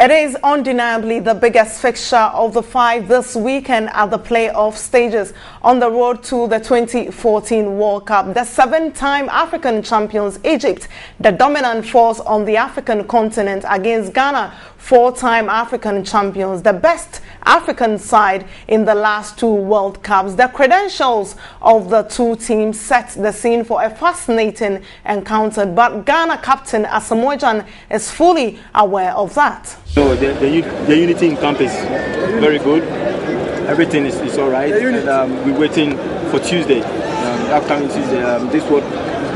It is undeniably the biggest fixture of the 5 this weekend at the playoff stages on the road to the 2014 World Cup. The 7-time African champions Egypt, the dominant force on the African continent, against Ghana, 4-time African champions, the best African side in the last 2 World Cups. The credentials of the two teams set the scene for a fascinating encounter, but Ghana captain Asamoah Gyan is fully aware of that. No, the unity in camp is very good. Everything is all right. And, we're waiting for Tuesday, upcoming Tuesday. This is what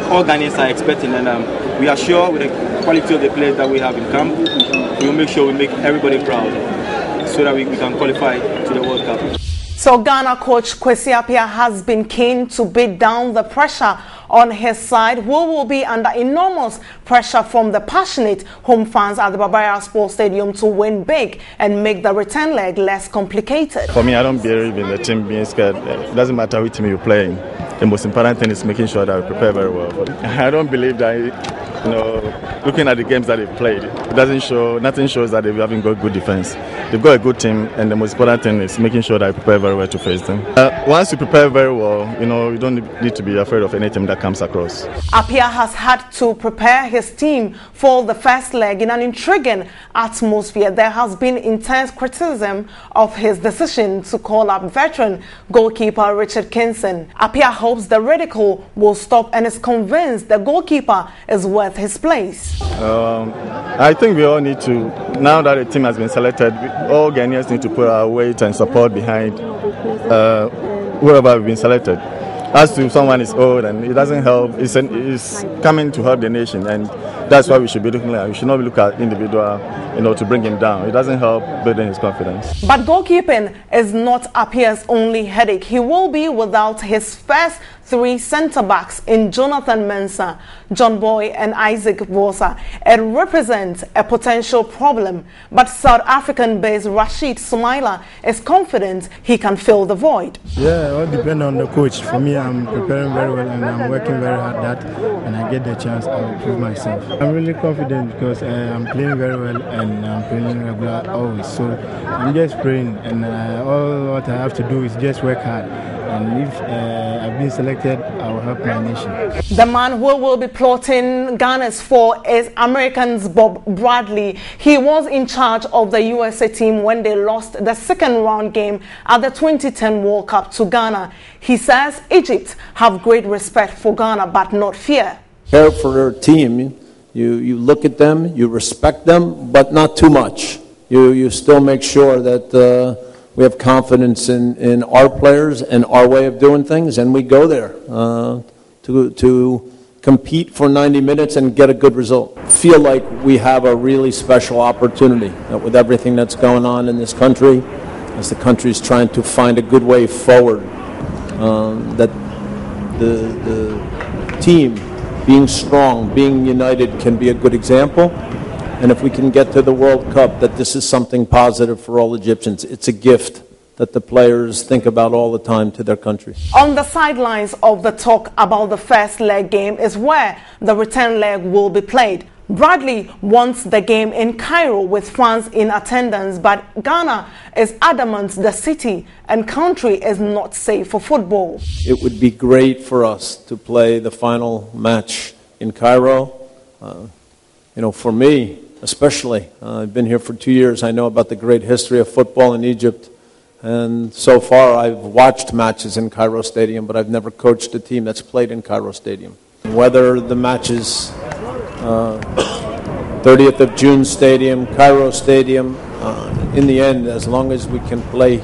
all Ghanaians are expecting, and we are sure with the quality of the players that we have in camp, we will make sure we make everybody proud so that we can qualify to the World Cup. So Ghana coach Kwesi Appiah has been keen to beat down the pressure on his side, who will be under enormous pressure from the passionate home fans at the Barbara Sports Stadium to win big and make the return leg less complicated. For me, I don't believe in the team being scared. It doesn't matter which team you're playing. The most important thing is making sure that we prepare very well. I don't believe that, looking at the games that they've played, it doesn't show, nothing shows that they haven't got good defense. They've got a good team, and the most important thing is making sure that I prepare very well to face them. Once you prepare very well, you don't need to be afraid of any team that comes across. Appiah has had to prepare his team for the first leg in an intriguing atmosphere. There has been intense criticism of his decision to call up veteran goalkeeper Richard Kinson. Appiah hopes the ridicule will stop and is convinced the goalkeeper is worth his place. I think we all need to, now that the team has been selected, all Ghanaians need to put our weight and support behind whoever we've been selected. As to someone is old and it doesn't help, it's coming to help the nation, and that's why we should be looking at. We should not look at individual, to bring him down. It doesn't help building his confidence. But goalkeeping is not Appiah's only headache. He will be without his first 3 centre-backs in Jonathan Mensah, John Boy and Isaac Vosa. It represents a potential problem, but South African-based Rashid Sumaila is confident he can fill the void. Yeah, it all depends on the coach. For me, I'm preparing very well and I'm working very hard that when I get the chance, I'll prove myself. I'm really confident because I'm playing very well and I'm playing regular always. So I'm just praying, and all what I have to do is just work hard. And if I've been selected, I will help my nation. The man who will be plotting Ghana's fall is American's Bob Bradley. He was in charge of the USA team when they lost the 2nd round game at the 2010 World Cup to Ghana. He says Egypt have great respect for Ghana, but not fear. Care for their team. You look at them, you respect them, but not too much. You still make sure that we have confidence in our players and our way of doing things, and we go there to compete for 90 minutes and get a good result. Feel like we have a really special opportunity with everything that's going on in this country, as the country is trying to find a good way forward, that the team being strong, being united can be a good example. And if we can get to the World Cup, that this is something positive for all Egyptians. It's a gift that the players think about all the time to their country. On the sidelines of the talk about the first leg game is where the return leg will be played. Bradley wants the game in Cairo with fans in attendance, but Ghana is adamant the city and country is not safe for football. It would be great for us to play the final match in Cairo. For me, especially, I've been here for 2 years. I know about the great history of football in Egypt. And so far, I've watched matches in Cairo Stadium, but I've never coached a team that's played in Cairo Stadium. Whether the matches 30th of June Stadium, Cairo Stadium, in the end, as long as we can play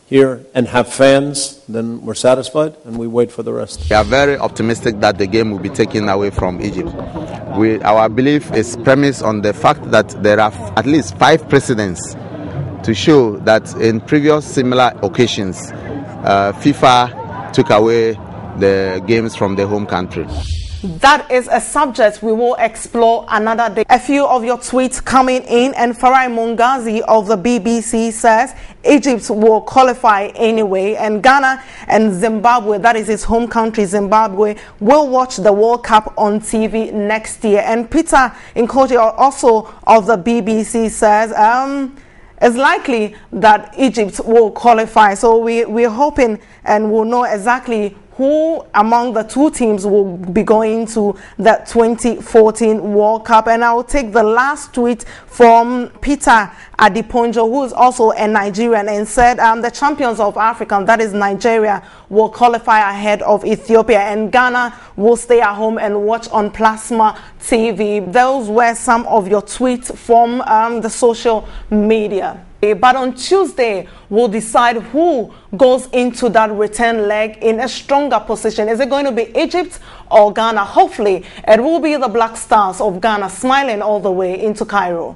here and have fans, then we're satisfied and we wait for the rest. We are very optimistic that the game will be taken away from Egypt. Our belief is premised on the fact that there are at least 5 precedents to show that in previous similar occasions, FIFA took away the games from the home country. That is a subject we will explore another day. A few of your tweets coming in, and Farai Mungazi of the BBC says Egypt will qualify anyway, and Ghana and Zimbabwe, that is his home country Zimbabwe, will watch the World Cup on TV next year. And Peter Nkoji, also of the BBC, says it's likely that Egypt will qualify. So we're hoping and we'll know exactly who among the two teams will be going to the 2014 World Cup. And I'll take the last tweet from Peter Adiponjo, who is also a Nigerian, and said the champions of Africa, that is Nigeria, will qualify ahead of Ethiopia, and Ghana will stay at home and watch on Plasma TV. Those were some of your tweets from the social media. But on Tuesday, we'll decide who goes into that return leg in a stronger position. Is it going to be Egypt or Ghana? Hopefully, it will be the Black Stars of Ghana smiling all the way into Cairo.